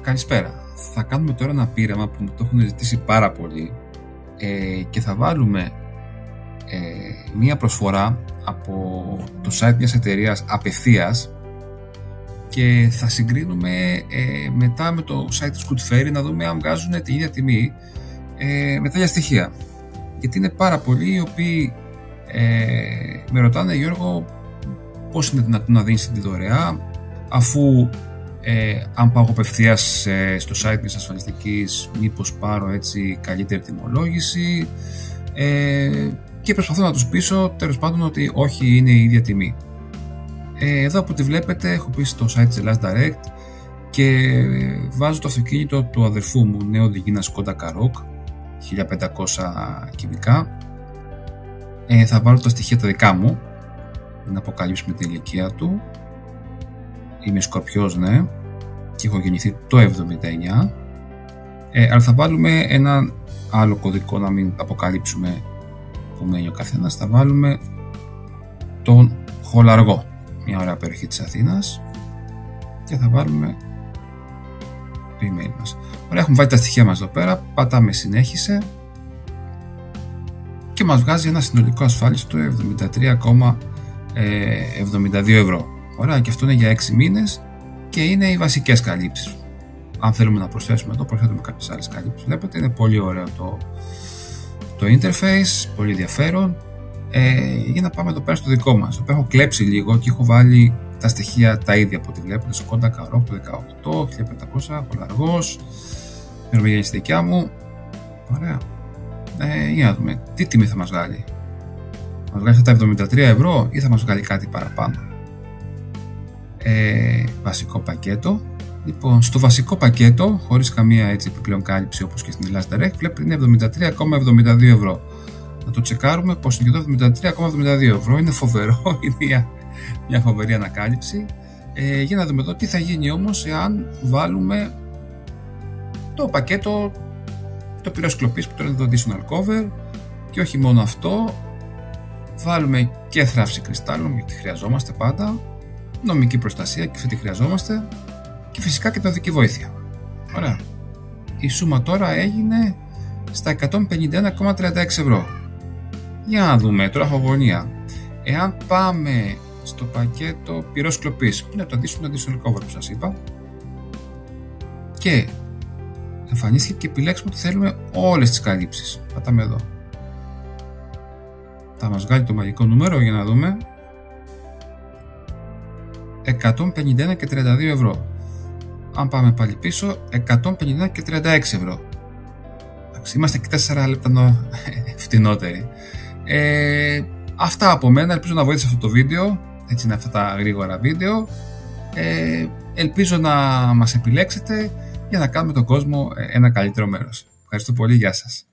Καλησπέρα. Θα κάνουμε τώρα ένα πείραμα που μου το έχουν ζητήσει πάρα πολύ και θα βάλουμε μία προσφορά από το site μιας εταιρείας απευθείας και θα συγκρίνουμε μετά με το site της Good Fairy να δούμε αν βγάζουν την ίδια τιμή με τέτοια στοιχεία. Γιατί είναι πάρα πολλοί οι οποίοι με ρωτάνε, Γιώργο, πώς είναι δυνατόν να δίνεις την δωρεά αφού αν πάω απευθείας στο site μιας ασφαλιστικής, μήπως πάρω έτσι καλύτερη τιμολόγηση, και προσπαθώ να τους πείσω τέλος πάντων ότι όχι, είναι η ίδια τιμή. Εδώ από ό,τι βλέπετε έχω πει στο site της Ελλάς Direct και βάζω το αυτοκίνητο του αδερφού μου, νέο Οδηγίνα Skoda Karoq 1500 κυβικά. Θα βάλω τα στοιχεία τα δικά μου, να αποκαλύψουμε την ηλικία του. Είμαι Σκορπιός, ναι, και έχω γεννηθεί το 79, αλλά θα βάλουμε ένα άλλο κωδικό να μην αποκαλύψουμε που μένει ο καθένας. Θα βάλουμε τον Χολαργό, μια ωραία περιοχή της Αθήνας, και θα βάλουμε το email μας. Ωραία, έχουμε βάλει τα στοιχεία μας εδώ πέρα, πατάμε συνέχισε και μας βγάζει ένα συνολικό ασφάλιστο 73,72 ευρώ. Ωραία, και αυτό είναι για 6 μήνες και είναι οι βασικές καλύψεις. Αν θέλουμε να προσθέσουμε εδώ, προσθέτουμε κάποιες άλλες καλύψεις. Βλέπετε, είναι πολύ ωραίο το interface, πολύ ενδιαφέρον. Για να πάμε εδώ πέρα στο δικό μας. Εδώ πέρα έχω κλέψει λίγο και έχω βάλει τα στοιχεία τα ίδια από ό,τι βλέπετε. Skoda Karoq το 18, 1500, Χολαργός, ημερομηνία στη δικιά μου. Ωραία. Για να δούμε τι τιμή θα μας βγάλει. Θα μας βγάλει αυτά τα 73 ευρώ ή θα μας βγάλει κάτι παραπάνω. Βασικό πακέτο. Λοιπόν, στο βασικό πακέτο, χωρίς καμία έτσι επιπλέον κάλυψη όπως και στην Ελλάς Direct, βλέπετε είναι 73,72 ευρώ. Να το τσεκάρουμε πως είναι και εδώ 73,72 ευρώ. Είναι φοβερό, είναι μια φοβερή ανακάλυψη. Για να δούμε εδώ τι θα γίνει όμως εάν βάλουμε το πακέτο, το πυρός κλοπής που τώρα είναι το additional cover, και όχι μόνο αυτό, βάλουμε και θράψη κρυστάλλων γιατί χρειαζόμαστε πάντα, νομική προστασία και αυτή τη χρειαζόμαστε, και φυσικά και παιδική βοήθεια. Ωραία. Η σούμα τώρα έγινε στα 151,36 ευρώ. Για να δούμε, τώρα έχω αγωνία. Εάν πάμε στο πακέτο πυρός κλοπής, που είναι το additional cover που σας είπα, και εμφανίστηκε και επιλέξουμε ότι θέλουμε όλες τις καλύψεις. Πατάμε εδώ. Θα μας βγάλει το μαγικό νούμερο για να δούμε. 151,32 ευρώ. Αν πάμε πάλι πίσω, 151,36 ευρώ. Είμαστε και 4 λεπτά φτηνότεροι. Αυτά από μένα. Ελπίζω να βοήθησε αυτό το βίντεο. Έτσι είναι αυτά τα γρήγορα βίντεο. Ελπίζω να μας επιλέξετε για να κάνουμε τον κόσμο ένα καλύτερο μέρος. Ευχαριστώ πολύ. Γεια σας.